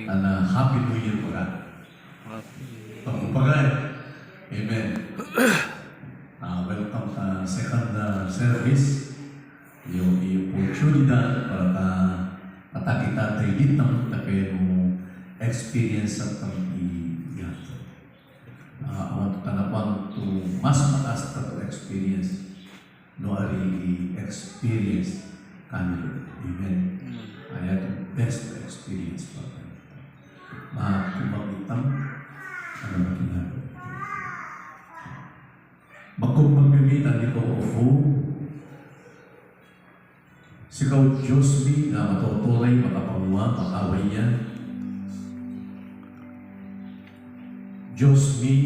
Happy New Year po ka. Pagpapagay. Amen. Welcome sa second service. Yung oportunidad para kita tridit ng tapero experience at pag-iiyak. Awan tanapan to mas mataas to experience no ari experience kanilo. Amen. Kaya to best experience pa. Kumagitam ano makinalo. Magkumagamitan ni ko o sigaw Diyos mi na matutuloy, makapamuha, makaway yan. Diyos mi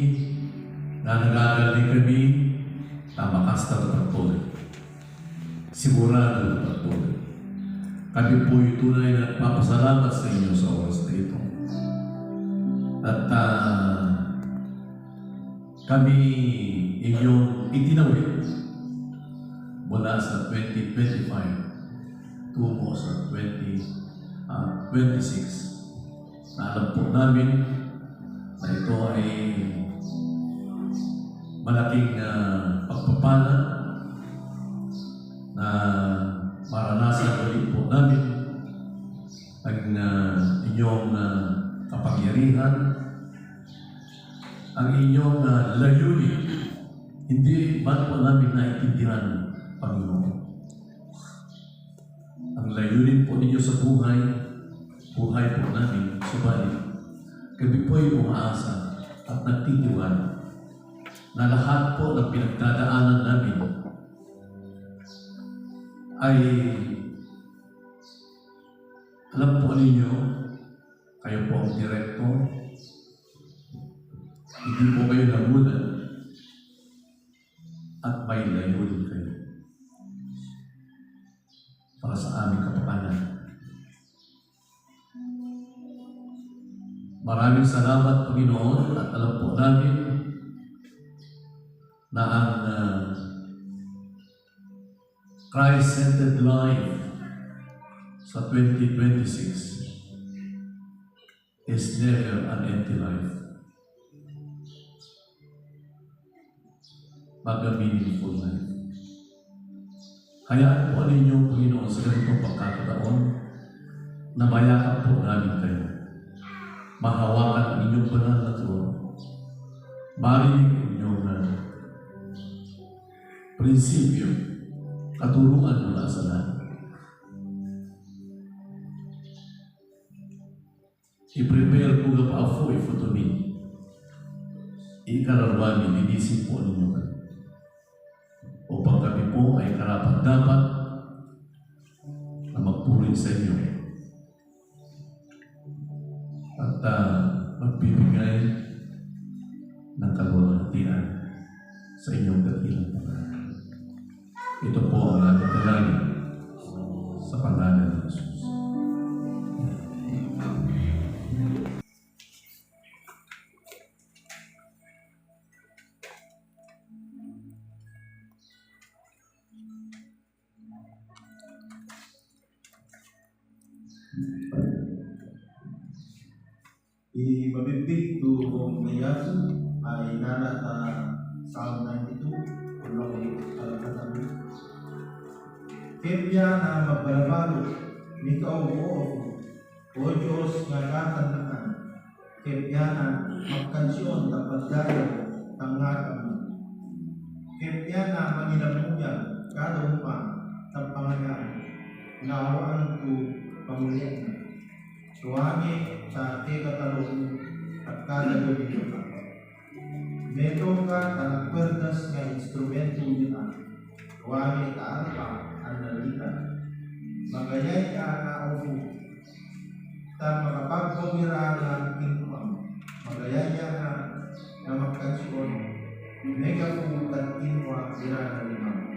na nagagaling kami na makasta na pagtuloy. Sigurado na pagtuloy. Kami po yung tunay na papasalamat sa inyo sa oras na ito. At kami inyong itinawid mula sa 2025 tungo sa 2026. Na alam po namin na ito ay malaking pagpapala na maranasan ulit po namin ang inyong kapangyarihan, ang inyong layunin. Hindi ba po namin naiintindihan, Panginoon? Ang layunin po ninyo sa buhay po namin, subalit kami po ay umaasa at nagtitiwala na lahat po ng pinagdadaanan namin ay alam po ninyo, kayo po ang direktor, hindi po kayo nagulat at may layunin kayo para sa aming kapakanan. Maraming salamat, Panginoon, at alam po namin na ang Christ-centered life sa 2026 is never an empty life. But a meaningful life. Kaya po ninyo, Panginoon, sa ganitong pagkakataon, na mayakap po namin kayo. Mahawakan ang inyong banal na trono. Marinig ang inyong prinsipyo, katuruan mula sa lahat. I-prepare po ka pa for to me. Ikararwani, linisin po ninyo kayo. Upang kami po ay karapat-dapat na magpuri sa inyo at magbibigay ng kaluwalhatian sa inyong dakilang pangalan. Ito po ang ating dalangin sa pangalan ng Jesus. Ibabibig to Mayasu ay nana na Psalm 92 ulong katabi. Kaya na magbalabalo, mikaw mo o Diyos nga katandakan. Kaya na magkansyon dapat dayo tangakan. Kaya na manginamuyang kada upang sa pangalan nawaan ko pamulian na. Suwami sa katalong at kalagawin nyo ka. Meto ka tanagperdas nga instrumento nyo na. Suwami taarpa ang nalita. Magayay ka na upo. Ta makapagpumira ng kinuam. Magayay ka na magkansyon. Mega po at kinwa sila na limang.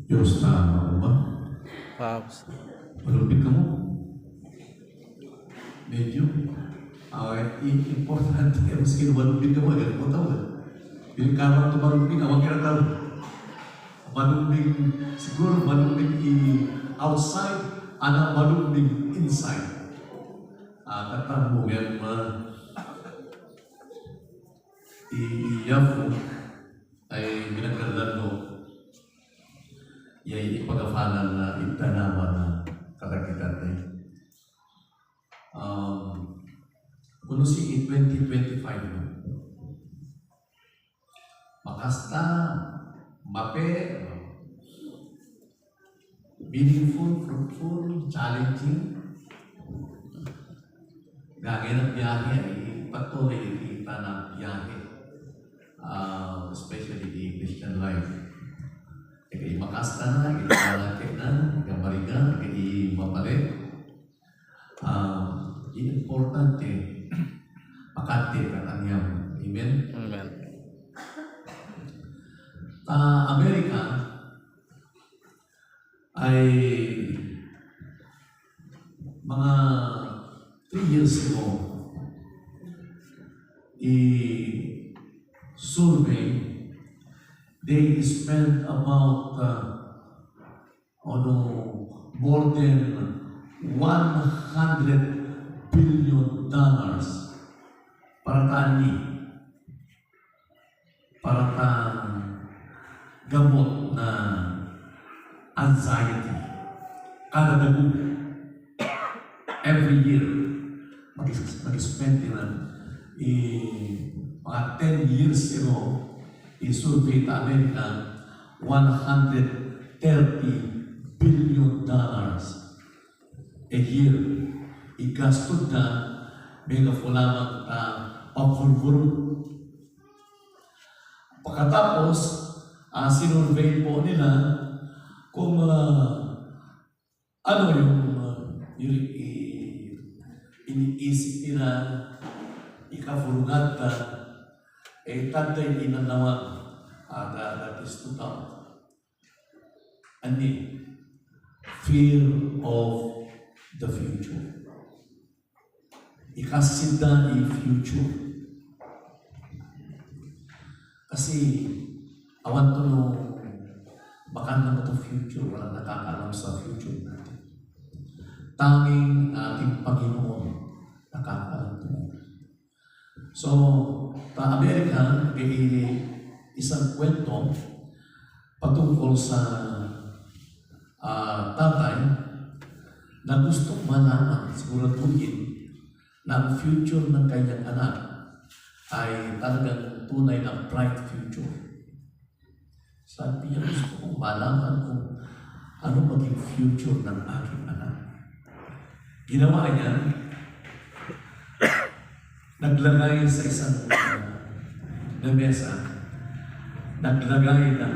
Diyos, tama ko ba? Pops. Malupit ka mo. Medyo. Importante. Maski malupit ka mo, yan mo tawag. Yung karang ito malupit, awag ka na tawag. Malupit, siguro malupit outside, malupit inside. Kata mo yan, Yafo ay binagdadalo yay ipagafanan na itanaman na katakitan ay kuno si 2025 no? Makasta mape meaningful, fruitful, challenging gagawin ng biyahe ay patuloy kita ng biyahe especially the Christian life. Kaya makasta na, ikalaki na, ikabariga, kaya mapalik. Importante, makati ka kanyang. Amen? Amen. Amerika ay mga 3 years ago, survey, they spent about more than $100 billion para gamot na anxiety. Kada dago, every year, mag-spend nila mga 10 years ago, i-survey ta Amerika, $130 billion a year. Igastod na, may lamang pagfulfurot. Pagkatapos, sinurvey po nila kung ano yung iniisip nila, ikafurugat ka, tatay inanawag, that is to come. Fear of the future. Ikasinda future. Kasi, awan to no, baka naman ito future, walang nakakaalam sa future natin. Tanging ating Panginoon, nakakaalam ito. So, sa Amerika, may isang kwento patungkol sa tatay na gustong malaman, siguraduhin, na ang future ng kanyang anak ay talagang tunay na bright future. Sabi niya, gusto kong malaman kung ano maging future ng aking anak. Ginawa niya, naglagay sa isang mesa, naglagay ng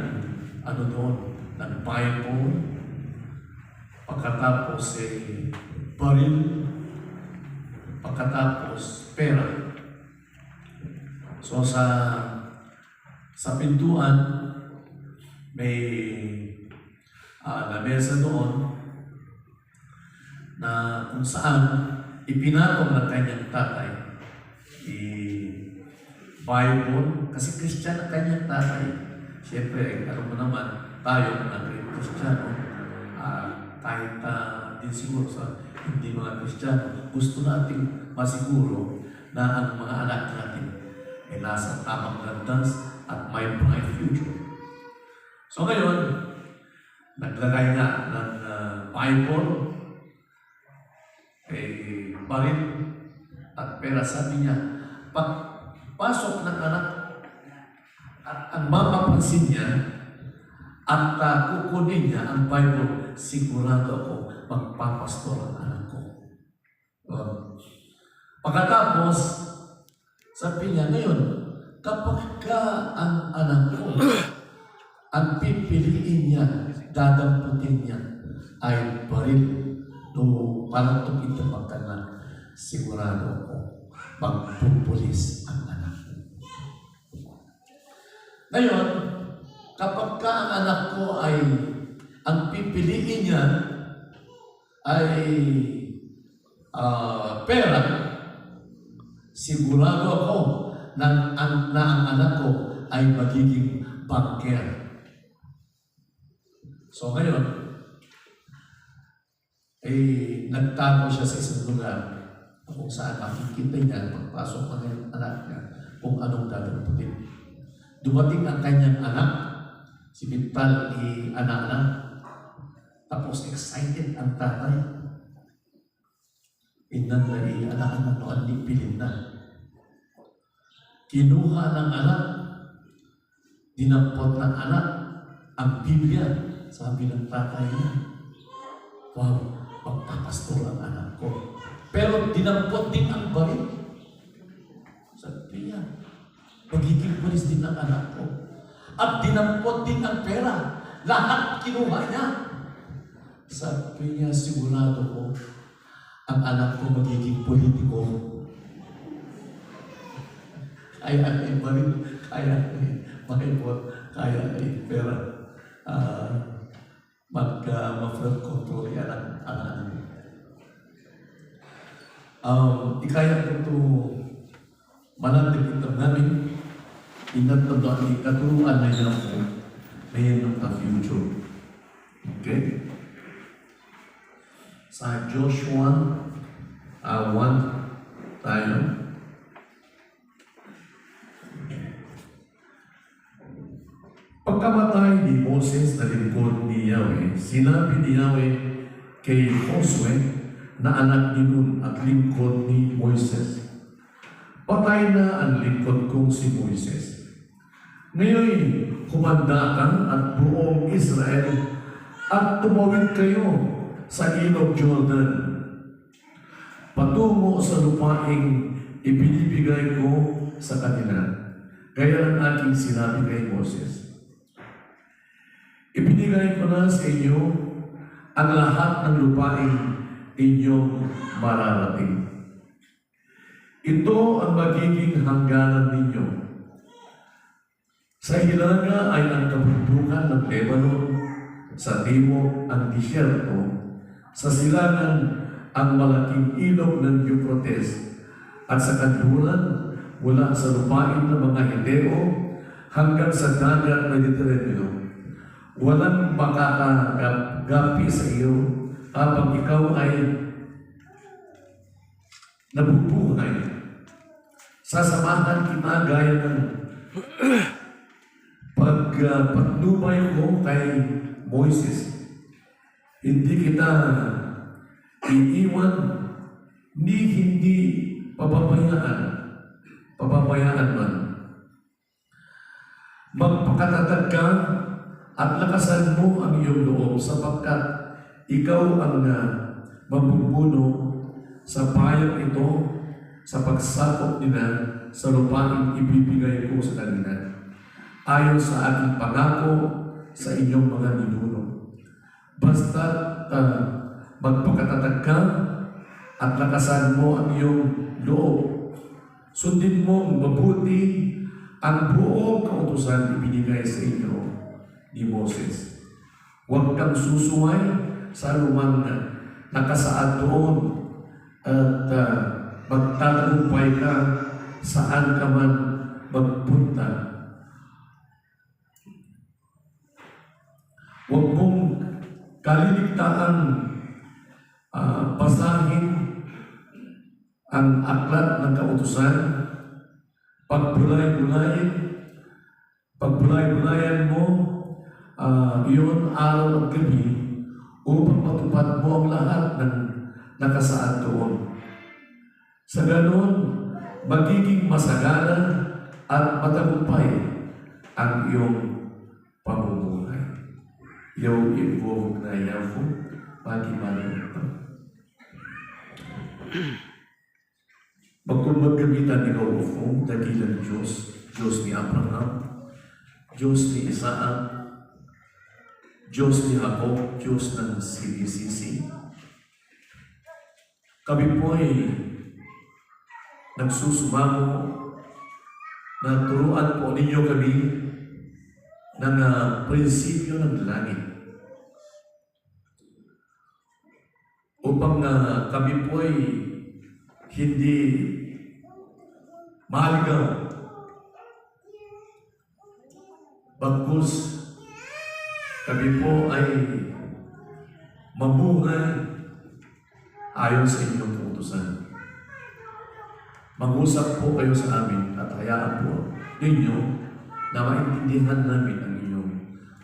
ng Bible, pagkatapos baril, pagkatapos pera. So sa pintuan, may lamesa doon na kung saan ipinatong ng kanyang tatay Bible, kasi Christian ang kanyang tatay. Siyempre, alam mo naman, tayo na Kristiyano, kahit din siguro sa hindi mga Kristiyano, gusto natin masiguro na ang mga anak natin ay nasa tamang landas at may bright future. So ngayon, naglagay nga ng Bible, baril at pera. Sabi niya, pagpasok ng anak, at ang mapapansin niya, at kukunin niya ang Bible, sigurado ako magpapastor ang anak ko. Pagkatapos, sabi niya, ngayon, kapag ang anak ko, ang pipiliin niya, dadamputin niya, ay baril, parang tumitapak ka na, sigurado ako, magpupulis ang anak ko. Ngayon, kapag ang anak ko ay ang pipiliin niya ay pera, sigurado ako na ang anak ko ay magiging banker. So ngayon, nagtago siya sa isang lugar kung saan makikita niya pagpasok ng kanyang anak niya kung anong dadaputin. Dumating ang kanyang anak, si Bintal anak-anak, tapos excited ang tatay. Inan na anak-anak no, alipilin na. Kinuha ng anak, dinampot ng anak ang Biblia, sabi ng tatay niya. Wow, magpapastor ang anak ko. Pero dinampot din ang baril. Sabi niya, magiging pulis din ang anak ko. At dinampot din ang pera. Lahat kinuha niya. Sabi niya, sigurado ko, ang anak ko magiging politiko. Kaya ay baril, kaya ay makipot, kaya ay pera. Ma-flood control yan ang anak. Ikaya ko ito manantig ito namin inatanda ni katuruan na yan po mayroon ng future. Okay? Sa Joshua 1 tayo. Pagkamatay ni Moses na lingkod ni Yahweh, sinabi ni Yahweh kay Josue na anak ni Nun at lingkod ni Moises, patay na ang lingkod kong si Moises. Ngayon, humanda ka at buong Israel at tumawid kayo sa ilog Jordan patungo sa lupaing ibinibigay ko sa kanila. Gaya ng aking sinabi kay Moses. Ibinigay ko na sa inyo ang lahat ng lupain inyong mararating. Ito ang magiging hangganan ninyo. Sa hilaga ay ang kabundukan ng Lebanon, sa timog ang disyerto, sa silangan ang malaking ilog ng Euphrates, at sa kanluran mula sa lupain ng mga Hedeo hanggang sa dagat Mediterranean. Walang makakagapi sa iyo habang ikaw ay nabubuhay. Sasamahan kita gaya ng pagpatnubay ko kay Moises. Hindi kita iiwan, hindi pababayaan man. Magpakatatag ka at lakasan mo ang iyong loob sapagkat ikaw ang mabubuno sa bayang ito sa pagsakop nila sa lupaing ibibigay ko sa kanila ayon sa aking pangako sa inyong mga ninuno. Basta magpakatatag ka at lakasan mo ang iyong loob. Sundin mong mabuti ang buong kautusan ibinigay sa inyo ni Moses. Huwag kang susuway sa lumang nakasaad doon at magtatagumpay ka saan ka man magpunta. Huwag mong kaliligtaan basahin ang aklat ng kautusan, pagbulay-bulayan mo iyon araw at gabi upang matupad mo ang lahat ng nakasaad doon. Sa ganon, magiging masagana at matagumpay ang iyong pamumuhay. Yaw involved na yaw pagi manito. Magkagamitan ikaw ufong dakilang Diyos, Diyos ni Abraham, Diyos ni Isaac, Diyos ni Jacob, Diyos ng sinisisi. Kami po ay nagsusumamo na turuan po ninyo kami ng prinsipyo ng langit. upang kami po ay hindi maligaw, bagkus kami po ay mabuhay ayon sa inyong utusan. Mag-usap po kayo sa amin at hayaan po ninyo na maintindihan namin ang inyong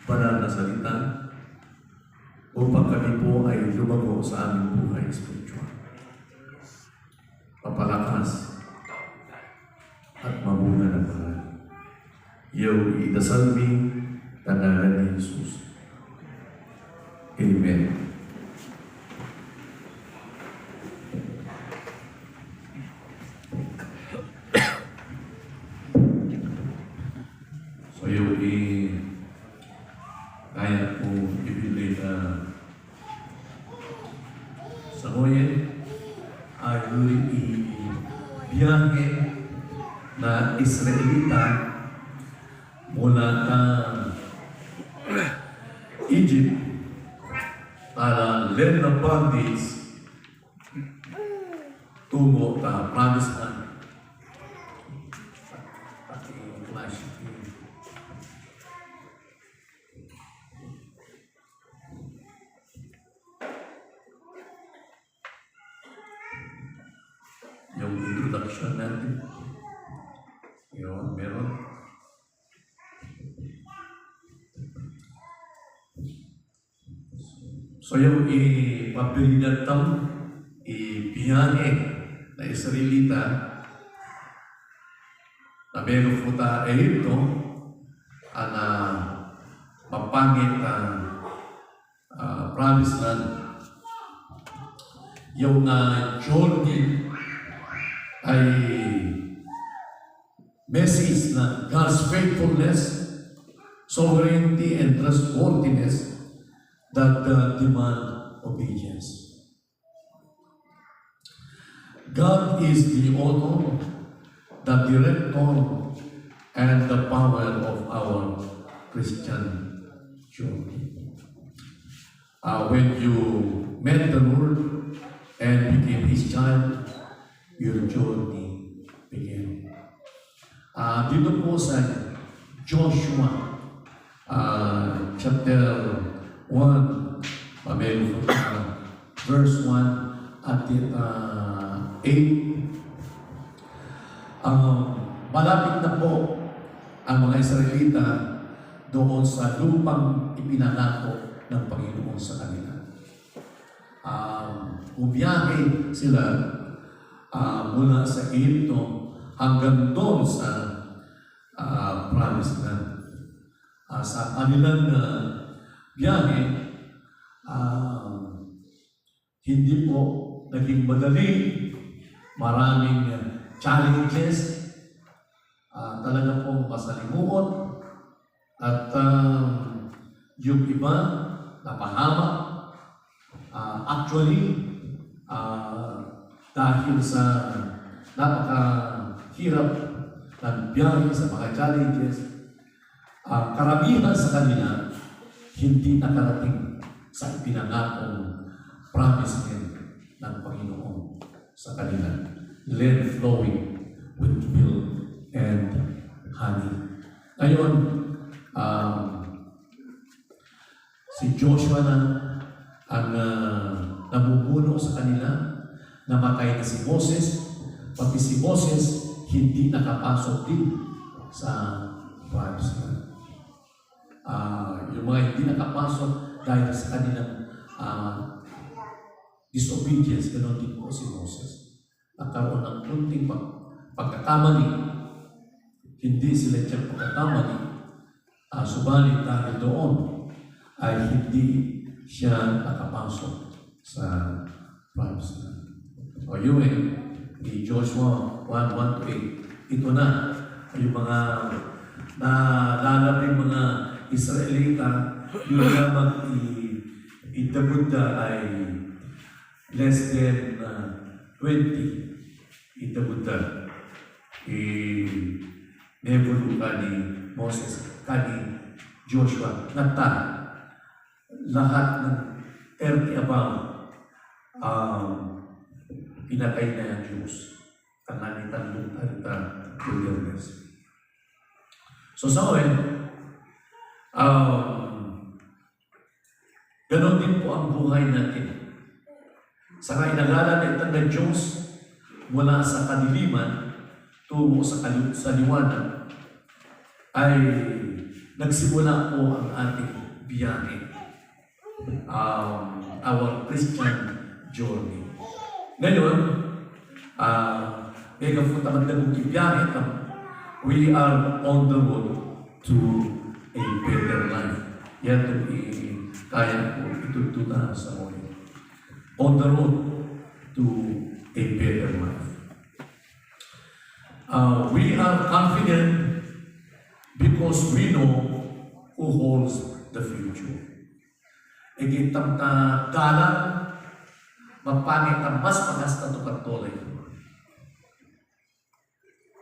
banal na salita upang kami po ay lumago sa aming buhay spiritual. Papalakas at mabuhay ng mahal. Iyaw idasal mi pangalan ni Jesus. Amen. So yung kaya po ibili na sa ngayon ay biyahe na Israelita mula ka Egypt para land ng bondage tungo ka Promised Land. Yung introduction natin. Yun, meron. So yung ipabilidatang ibiyahe na Israelita na meron po ito na mapangit na Promised Land. Yung Jordan ay message na God's faithfulness, sovereignty, and trustworthiness that demand obedience. God is the author, the director, and the power of our Christian journey. When you met the Lord and became His child, your journey began. Dito po sa Joshua chapter 1, verse 1 at 8, malapit na po ang mga Israelita doon sa lupang ipinangako ng Panginoon sa kanila. Umiyahe sila mula sa Egypto hanggang doon sa Promised Land. Sa kanilang biyahe, hindi po naging madali. Maraming challenges, talaga pong masalimuot, at yung iba napahamak. Actually, dahil sa napakahirap ng biyahe sa mga challenges, karamihan sa kanila hindi nakarating sa ipinangakong promise ng Panginoon sa kanila. Land flowing with milk and honey. Ngayon, si Joshua na ang namumuno sa kanila. Namatay na si Moses, pati si Moses hindi nakapasok din sa Promised Land. Yung mga hindi nakapasok dahil sa kanilang disobedience, ganoon din po si Moses. Nagkaroon ng kunting pagkakamali. Hindi sila siyang pagkakamali. Subalit dahil doon ay hindi siya nakapasok sa Promised Land. O yun, ni Joshua 1:1-8, ito na yung mga nalalaping mga Israelita, yung lamang idabunda ay less than 20 idabunda. Nebulu ka ni Moses, ka ni Joshua, lahat ng 30 above pinatay na yung Diyos. Tanganitan yung tarita wilderness. So sa akin, ganon din po ang buhay natin. Sa kainagalan ng Diyos mula sa kadiliman tungo sa liwanag ay nagsimula po ang ating biyahe, our Christian journey. Ngayon, may kapunta magdagong biyahe kami. We are on the road to a better life. Yan ito kaya ko itutunan sa mga. On the road to a better life. We are confident because we know who holds the future. Igitam ta galang, mapangit ang mas magasta ito katulay.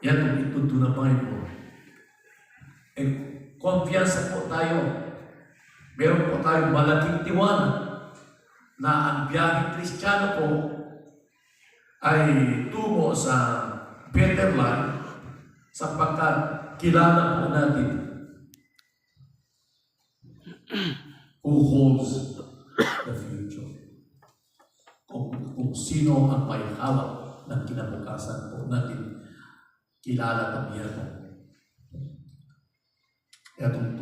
Yan ang itutunan pa po. Kumpiyansa po tayo. Meron po tayong malaking tiwala na ang biyaheng Kristiyano po ay tungo sa better life sapagkat kilala po natin who holds the future. Kung sino ang may hawak ng kinabukasan po natin, kilala tayo po. Kaya itong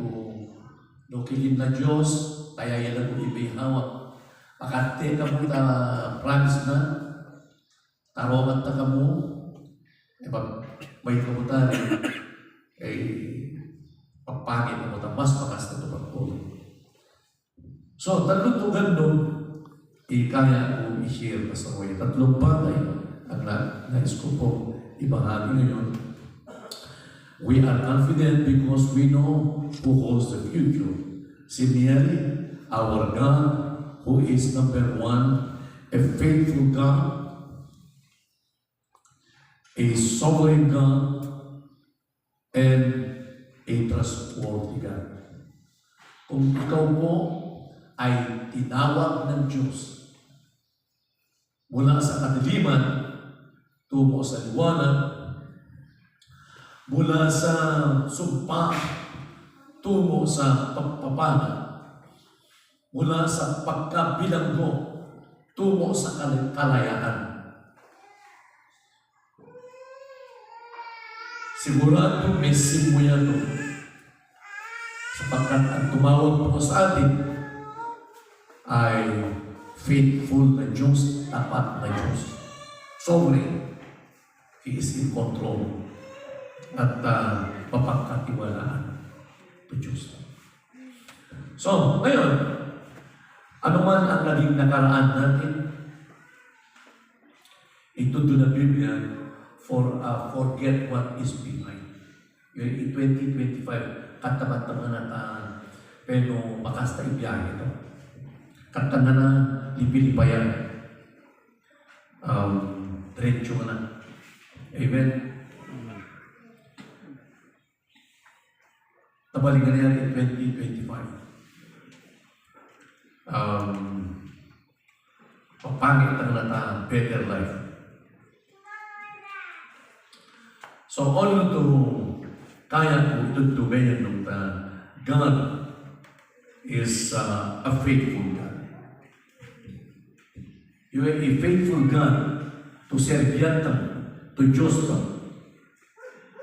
nukilin na Diyos, kaya yan ang ibig hawak. Pakante ka mo promise na, tarongan ta ka mo, may kamutan, papangit na mo, mas makas na ito pagpulo. So, tatlong gandong, kaya ko i-share pa sa mga tatlong bagay ang nais ko po ibahagi ngayon. We are confident because we know who holds the future. Similarly, our God, who is number one, a faithful God, a sovereign God, and a trustworthy God. Kung ikaw po ay tinawag ng Diyos mula sa kadiliman tungo sa liwanag, mula sa sumpa tungo sa pagpapala, mula sa pagkabilanggo tungo sa kalayaan. Sigurado may simuyan ito sapagkat ang tumawag po sa atin ay faithful na Diyos, tapat na Diyos. Sovereign. He is in control. At mapagkatiwalaan to Diyos. So, ngayon, ano man ang naging nakaraan natin, ito doon na Biblia, forget what is behind. Yung 2025, katabat-tabat na pero bakas na ibiyahe ito. Kata na lipilipayan. Diretso na. Amen. Nabalikan niya in 2025. Papangit ang nata better life. So all to kaya ko ito ngayon nung God is a faithful God. You are a faithful God to serve to Diyos ka.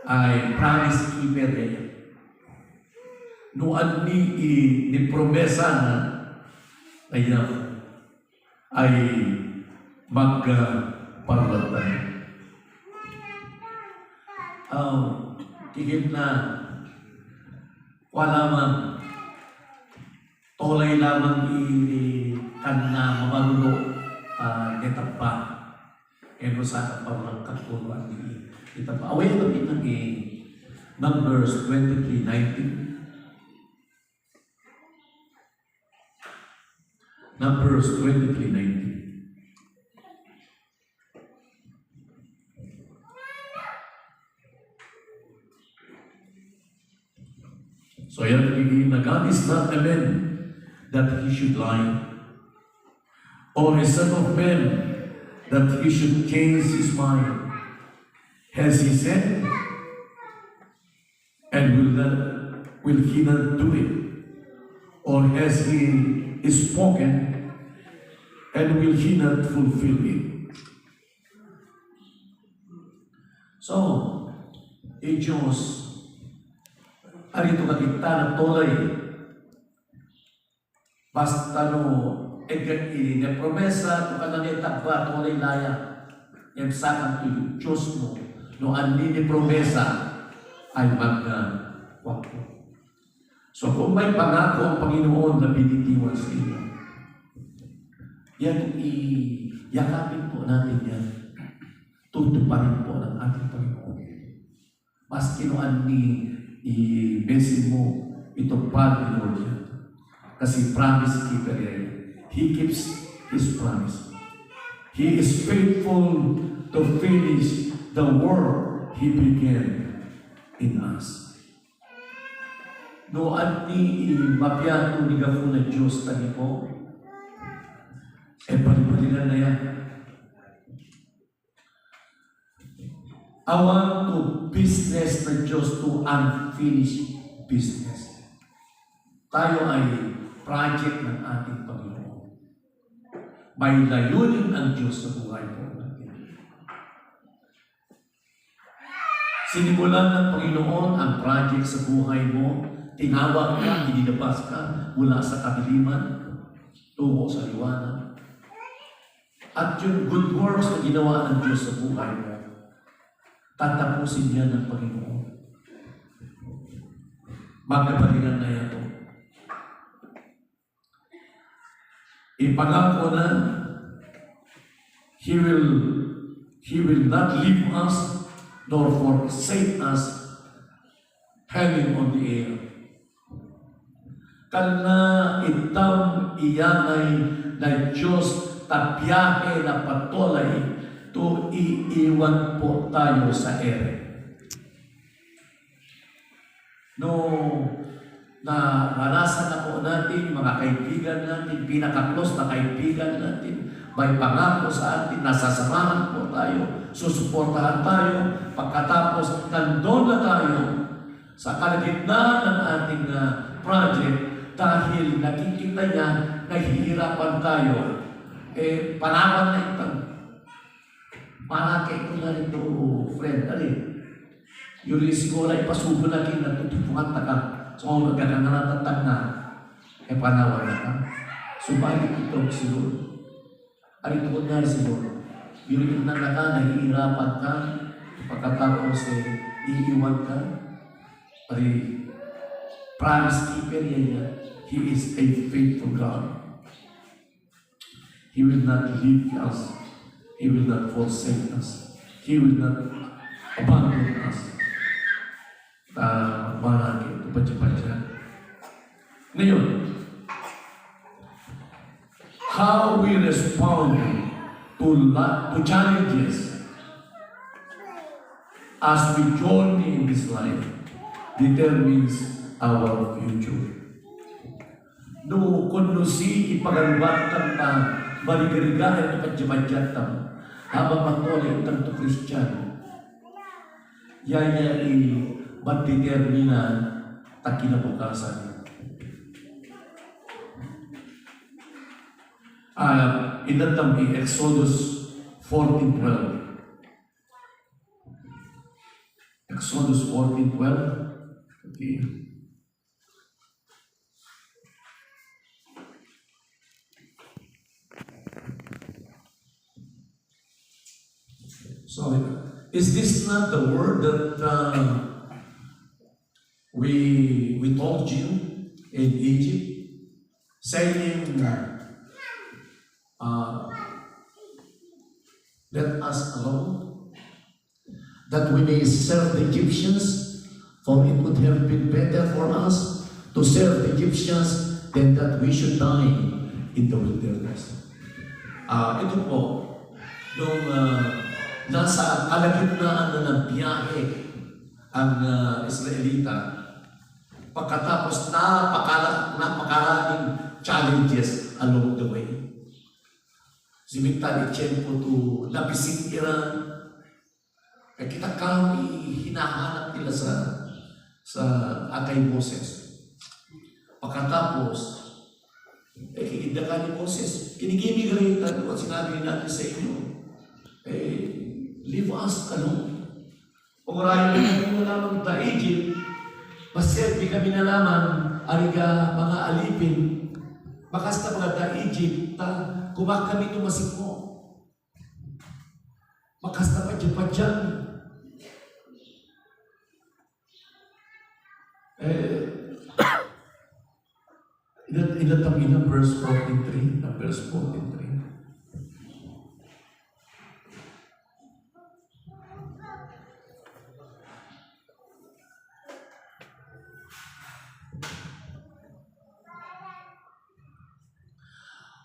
Ay promise keeper niya. Noon ni promesa na yan ay magparlatan. Tigil na wala man tolay lamang na mamalulo netapa eno sa pamang katuluan ni itapa away ito ng Numbers 23:19. Numbers 23:19. So yan, na God is not a man that he should lie, or a son of man, that he should change his mind? Has he said, and will he not do it? Or has he spoken, and will he not fulfill it? So, Diyos, arito kakita ng tolay, basta na promesa, ka na tagba, tolay laya, yung sakang to Diyos mo, no ani ni promesa, ay magwako. So kung may pangako ang Panginoon na binitiwan sa inyo, yan yakapin po natin yan. Tutuparin po ng ating Panginoon. Maski no ani i-besin mo, itupad ni Lord yan. Kasi promise keeper yan. He keeps His promise. He is faithful to finish the work He began in us. No ani mapiato ni Gafu na Diyos tani po, palibaligan na yan. I want to business na Diyos to unfinished business. Tayo ay project ng ating Panginoon. May layunin ang Diyos sa buhay po natin. Sinimulan ng Panginoon ang project sa buhay mo. Tinawag ka, inilabas ka mula sa kadiliman tungo sa liwanag. At yung good works na ginawa ng Diyos sa buhay mo, tatapusin niya ng Panginoon. Magkapalingan na ito. Ipangako na He will not leave us nor forsake us hanging on the air. Kana itang iyanay na Diyos tabiyahe na patuloy to iiwan po tayo sa ere. No, naranasan na po natin, mga kaibigan natin, pinaka-close na kaibigan natin, may pangako sa atin, nasasamahan po tayo, susuportahan tayo, pagkatapos nandun na tayo sa kalagitnaan ng ating project dahil nakikita niya, nahihirapan tayo, panawan na ito. Manake ko na rin ito, friend, yung risiko na ipasubo na kin, natutupungan ta ka. So, nagkakananatatag na, panawan na ka. Subalit ito si Lord. Arito na si Lord. Yung na ka, nahihirapan ka, pagkatapos iiwan ka. Promise keeper yan. He is a faithful God. He will not leave us. He will not forsake us. He will not abandon us. Marami ito pa. Ngayon, how we respond to challenges as we journey in this life determines our future. No, kung si ipagalwatan na maligarigahan na padyamadyatam habang magtuloy ang to Christian, yaya magdetermina takinabukasan. Inatam Exodus 14:12. Exodus 14:12. Okay. So, is this not the word that we told you in Egypt, saying, let us alone, that we may serve the Egyptians, for it would have been better for us to serve the Egyptians than that we should die in the wilderness. Ito po, nung nasa kalagitnaan na ng biyahe ang Israelita, pagkatapos napakaraming challenges along the way. Simitali tiyempo to labisin Iran. Kaya kita kami hinahanap nila sa akay Moses. Pagkatapos, kikinda ka ni Moses, kinigimig rin natin at sinabi natin sa inyo, leave us alone. Kung marami kami nalaman sa Egypt, maserbi kami nalaman, ariga mga alipin, bakas na mga ta Egypt, kumak kami tumasik mo. Bakas na padyan-padyan. Ilatami na verse 43, na verse 43.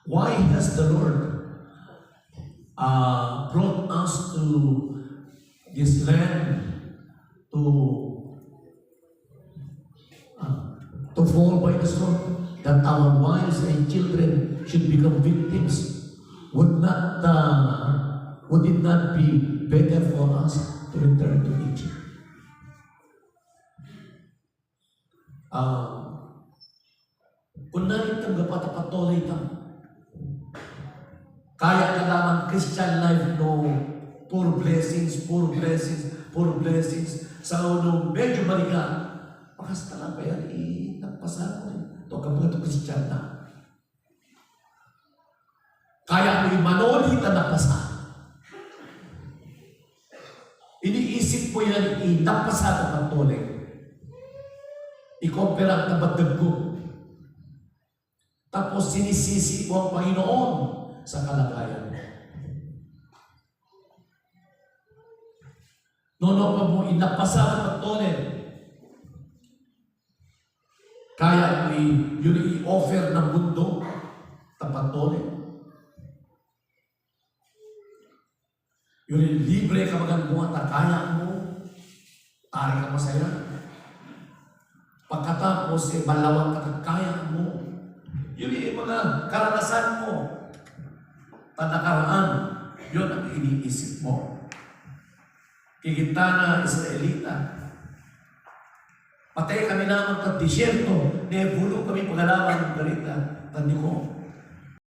Why has the Lord brought us to this land to fall by the sword, that our wives and children should become victims? Would it not be better for us to return to Egypt? Kung naritang gapatapatuloy ito, kaya ka lamang Christian life no puro blessings. Sa unong medyo balikan, pakas na lang pa yan, nagpasa ko rin. Ito kapag ito Christian na. Kaya mo manolita na pasa. Iniisip mo yan, napasa ka patuloy. I-compare ang tabadag ko. Tapos sinisisi mo ang Panginoon sa kalagayan mo. Nono pa mo inapasa ang pagtonin. Kaya mo yun i-offer ng mundo tapatonin. Yun libre ka magambuhat na kaya mo. Tari ka masaya. Pagkatapos malawang ka kaya mo. Yun yung mga karanasan mo. Tanakaraan, yun ang iniisip mo. Kikita na Israelita. Patay kami naman sa disyerto, nebulo kami pagalaman ng garita. Tandi ko,